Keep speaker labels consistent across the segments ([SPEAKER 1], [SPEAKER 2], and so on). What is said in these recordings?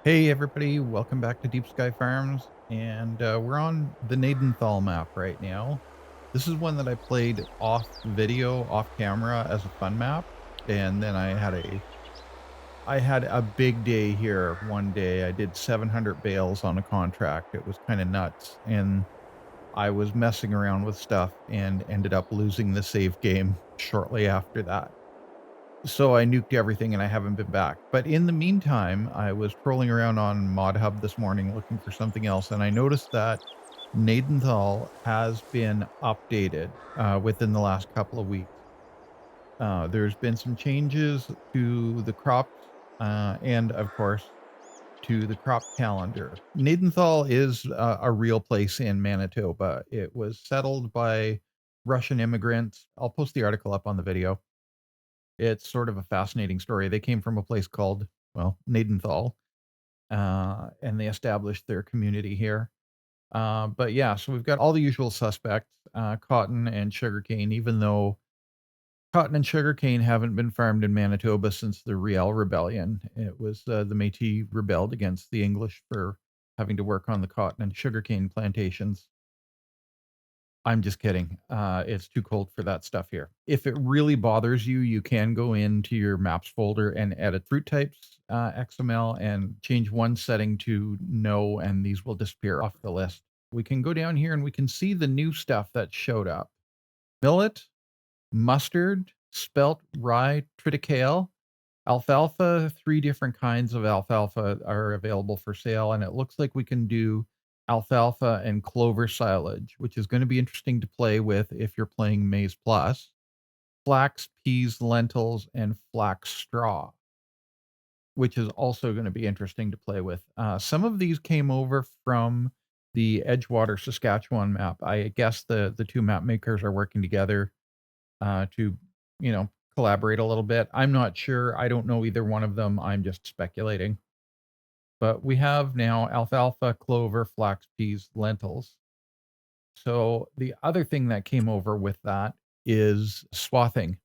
[SPEAKER 1] Hey everybody, welcome back to Deep Sky Farms, and we're on the Gnadenthal map right now. This is one that I played off video, off camera as a fun map, and then I had a big day here one day. I did 700 bales on a contract. It was kind of nuts, and I was messing around with stuff and ended up losing the save game shortly after that. So I nuked everything and I haven't been back. But in the meantime, I was trolling around on Mod Hub this morning looking for something else, and I noticed that Gnadenthal has been updated within the last couple of weeks. There's been some changes to the crops and, of course, to the crop calendar. Gnadenthal is a real place in Manitoba. It was settled by Russian immigrants. I'll post the article up on the video. It's sort of a fascinating story. They came from a place called, well, Gnadenthal, and they established their community here. But yeah, so we've got all the usual suspects, cotton and sugarcane, even though cotton and sugarcane haven't been farmed in Manitoba since the Riel Rebellion. It was the Métis rebelled against the English for having to work on the cotton and sugarcane plantations. I'm just kidding. It's too cold for that stuff here. If it really bothers you, you can go into your maps folder and edit fruit types XML and change one setting to no, and these will disappear off the list. We can go down here and we can see the new stuff that showed up. Millet, mustard, spelt, rye, triticale, alfalfa. 3 different kinds of alfalfa are available for sale, and it looks like we can do alfalfa and clover silage, which is gonna be interesting to play with if you're playing Maize Plus, flax, peas, lentils, and flax straw, which is also gonna be interesting to play with. Some of these came over from the Edgewater, Saskatchewan map. I guess the 2 map makers are working together to, you know, collaborate a little bit. I'm not sure. I don't know either one of them. I'm just speculating. But we have now alfalfa, clover, flax, peas, lentils. So the other thing that came over with that is swathing.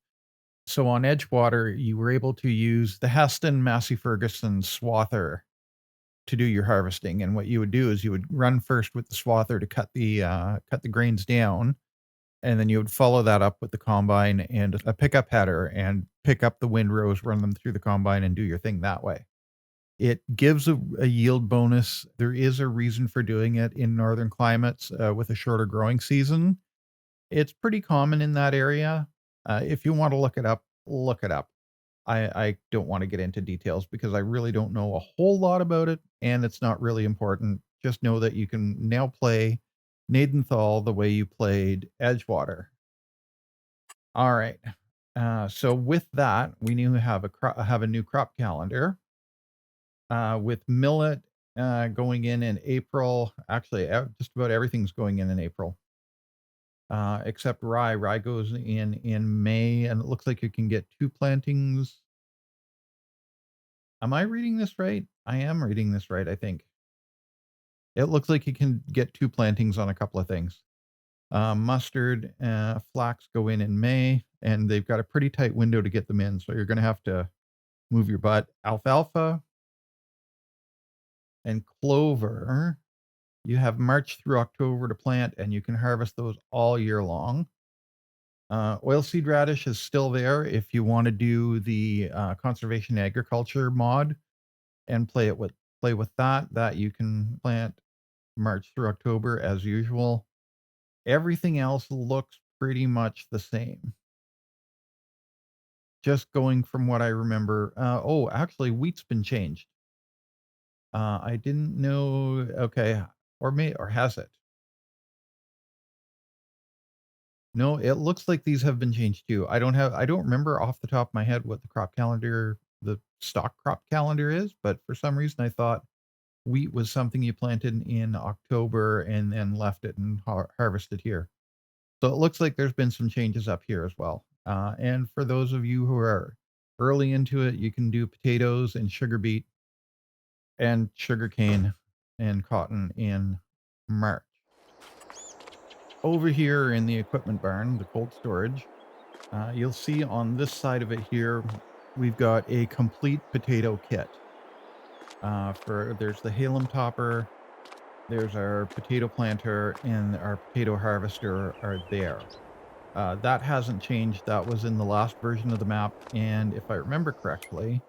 [SPEAKER 1] So on Edgewater, you were able to use the Heston Massey Ferguson swather to do your harvesting. And what you would do is you would run first with the swather to cut the grains down, and then you would follow that up with the combine and a pickup header and pick up the windrows, run them through the combine, and do your thing that way. It gives a yield bonus. There is a reason for doing it in northern climates with a shorter growing season. It's pretty common in that area. If you want to look it up, look it up. I don't want to get into details because I really don't know a whole lot about it, and it's not really important. Just know that you can now play Gnadenthal the way you played Edgewater. All right. So with that, we need to have a new crop calendar with millet going in April. Actually, just about everything's going in April, except rye. Rye goes in May, and it looks like you can get 2 plantings. Am I reading this right? I am reading this right, I think. It looks like you can get 2 plantings on a couple of things. Mustard, flax go in May, and they've got a pretty tight window to get them in, so you're gonna have to move your butt. Alfalfa and clover, you have March through October to plant, and you can harvest those all year long. Oilseed radish is still there if you wanna do the, conservation agriculture mod and play with that you can plant March through October as usual. Everything else looks pretty much the same. Just going from what I remember. Actually, wheat's been changed. I didn't know. Okay, or has it? No, it looks like these have been changed too. I don't remember off the top of my head what the stock crop calendar is, but for some reason I thought wheat was something you planted in October and then left it and harvested here. So it looks like there's been some changes up here as well. And for those of you who are early into it, you can do potatoes and sugar beet and sugarcane and cotton in March. Over here in the equipment barn, the cold storage, you'll see on this side of it here, we've got a complete potato kit. There's the halum topper, there's our potato planter, and our potato harvester are there. That hasn't changed. That was in the last version of the map, and if I remember correctly,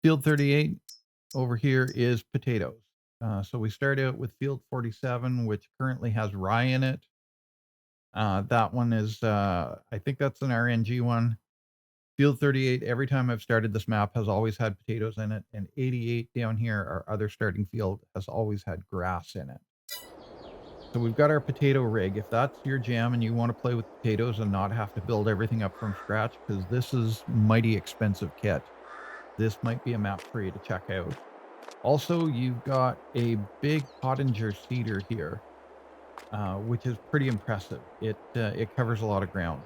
[SPEAKER 1] field 38 over here is potatoes. So we start out with field 47, which currently has rye in it. That one is, I think that's an RNG one. Field 38, every time I've started this map, has always had potatoes in it, and 88 down here, our other starting field, has always had grass in it. So we've got our potato rig. If that's your jam and you want to play with potatoes and not have to build everything up from scratch, because this is mighty expensive kit, this might be a map for you to check out. Also, you've got a big Pottinger seeder here, which is pretty impressive. It covers a lot of ground.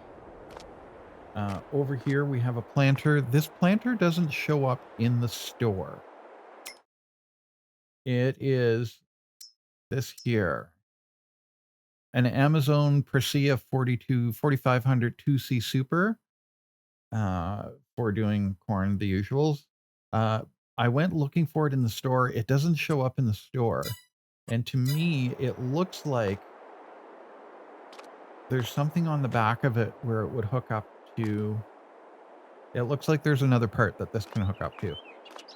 [SPEAKER 1] Over here, we have a planter. This planter doesn't show up in the store. It is this here. An Amazon Presea 4500 2C Super for doing corn, the usuals. I went looking for it in the store. It doesn't show up in the store. And to me, it looks like there's something on the back of it where it would hook up to. It looks like there's another part that this can hook up to.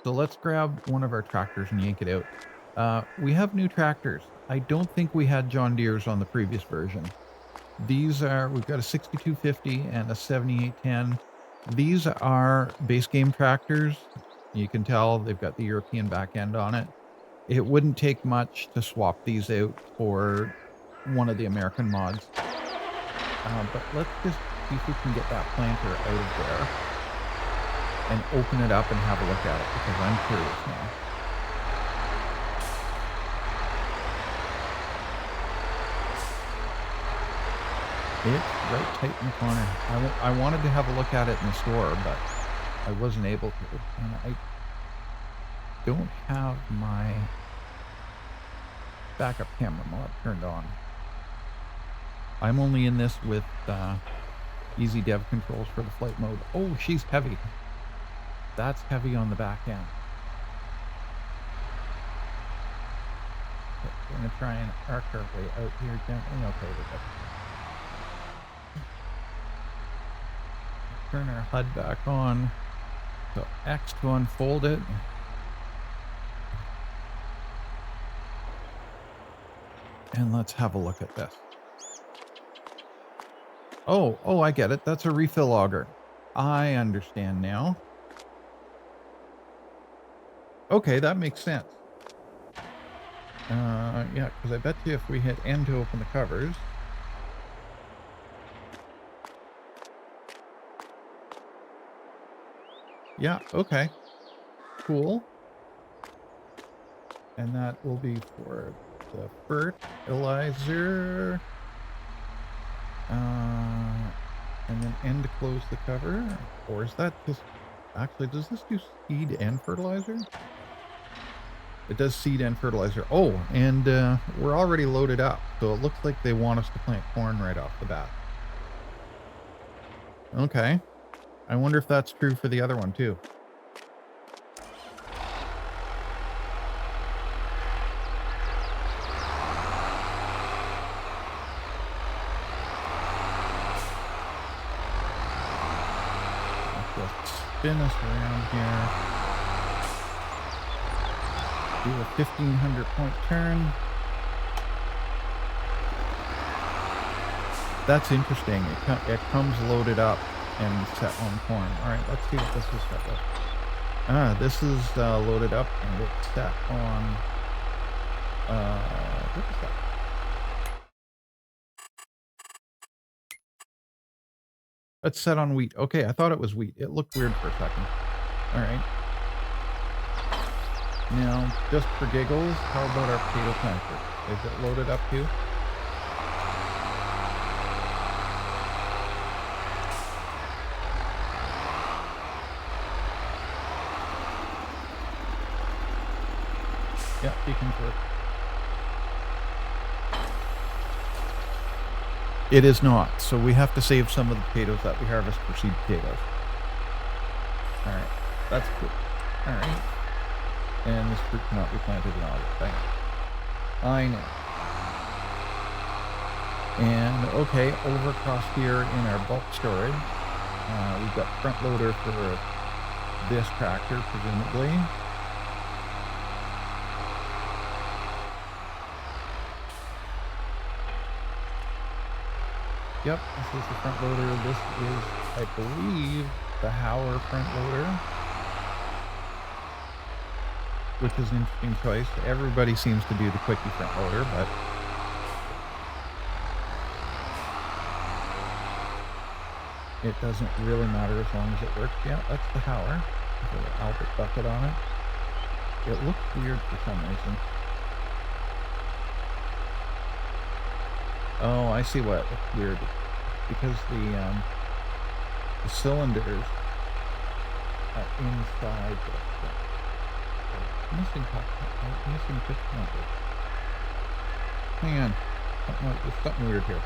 [SPEAKER 1] So let's grab one of our tractors and yank it out. We have new tractors. I don't think we had John Deere's on the previous version. We've got a 6250 and a 7810. These are base game tractors. You can tell they've got the European back end on it. It wouldn't take much to swap these out for one of the American mods. But let's just see if we can get that planter out of there and open it up and have a look at it, because I'm curious now. It's right tight in the corner. I wanted to have a look at it in the store, but I wasn't able to. And I don't have my backup camera mod turned on. I'm only in this with easy dev controls for the flight mode. Oh, she's heavy. That's heavy on the back end. Okay, we're going to try and arc our way out here gently. Okay, we're good. Turn our HUD back on. So X to unfold it. And let's have a look at this. Oh, I get it. That's a refill auger. I understand now. Okay, that makes sense. Yeah, because I bet you if we hit N to open the covers. Yeah, okay. Cool. And that will be for the fertilizer. And then N to close the cover. Or is that just... Actually, does this do seed and fertilizer? It does seed and fertilizer. Oh, and we're already loaded up. So it looks like they want us to plant corn right off the bat. Okay. I wonder if that's true for the other one, too. Let's spin us around here. Do a 1,500 point turn. That's interesting. It comes loaded up and set on corn. All right, let's see what this is set with. This is loaded up and it's set on. What is that? It's set on wheat. Okay, I thought it was wheat. It looked weird for a second. All right. Now, just for giggles, how about our potato planter? Is it loaded up too? Yeah, beacons work. It is not, so we have to save some of the potatoes that we harvest for seed potatoes. Alright, that's cool. Alright. And this fruit cannot be planted in August. I know. And okay, over across here in our bulk storage, we've got front loader for this tractor, presumably. Yep, this is the front loader. This is, I believe, the Hauer front loader, which is an interesting choice. Everybody seems to do the Quickie front loader, but it doesn't really matter as long as it works. Yeah, that's the Hauer. There's an Albert bucket on it. It looks weird for some reason. Oh, I see what looks weird. Because the cylinders are inside the missing pitch number. Hang on. There's something weird here.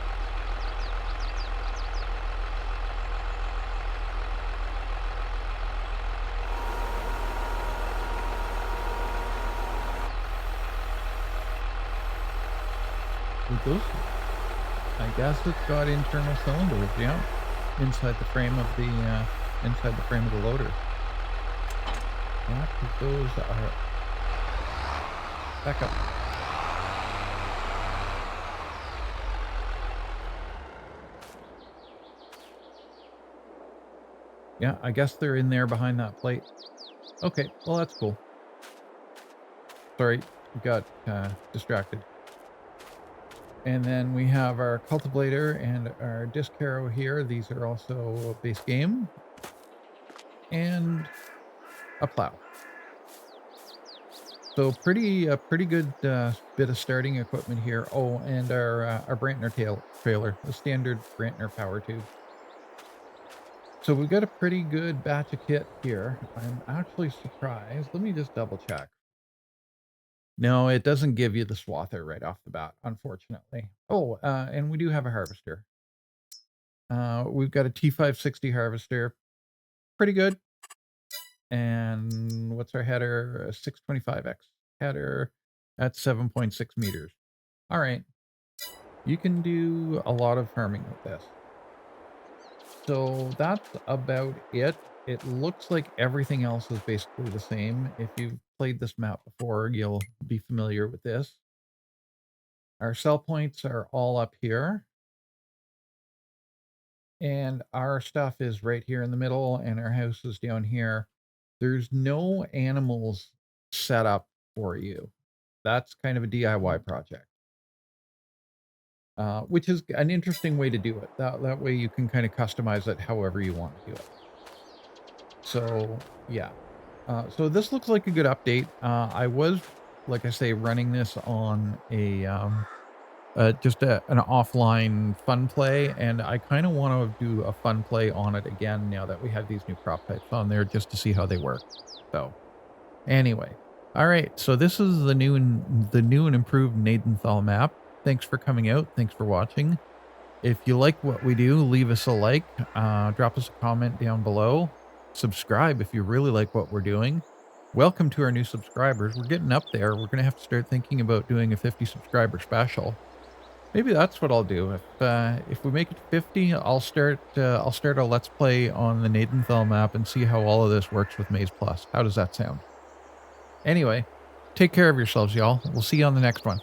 [SPEAKER 1] With those, I guess it's got internal cylinders, yeah, inside the frame of the loader. Yeah, those are back up. Yeah, I guess they're in there behind that plate. Okay, well that's cool. Sorry, we got distracted. And then we have our cultivator and our disc harrow here. These are also base game. And a plow. So pretty good bit of starting equipment here. Oh, and our Brantner trailer, the standard Brantner power tube. So we've got a pretty good batch of kit here. I'm actually surprised. Let me just double check. No, it doesn't give you the swather right off the bat, unfortunately. Oh, and we do have a harvester. We've got a T560 harvester. Pretty good. And what's our header? 625X header at 7.6 meters. All right. You can do a lot of farming with this. So that's about it. It looks like everything else is basically the same. If you've played this map before, you'll be familiar with this. Our sell points are all up here. And our stuff is right here in the middle, and our house is down here. There's no animals set up for you. That's kind of a DIY project. Which is an interesting way to do it. That way you can kind of customize it however you want to do it. So, yeah. So this looks like a good update. I was, like I say, running this on a just an offline fun play, and I kind of want to do a fun play on it again now that we have these new crop types on there, just to see how they work. So, anyway, all right. So this is the new and improved Gnadenthal map. Thanks for coming out. Thanks for watching. If you like what we do, leave us a like. Drop us a comment down below. Subscribe if you really like what we're doing. Welcome to our new subscribers. We're getting up there. We're going to have to start thinking about doing a 50 subscriber special. Maybe that's what I'll do. If we make it to 50, I'll start a let's play on the Gnadenthal map and see how all of this works with Maze Plus. How does that sound? Anyway, take care of yourselves, y'all. We'll see you on the next one.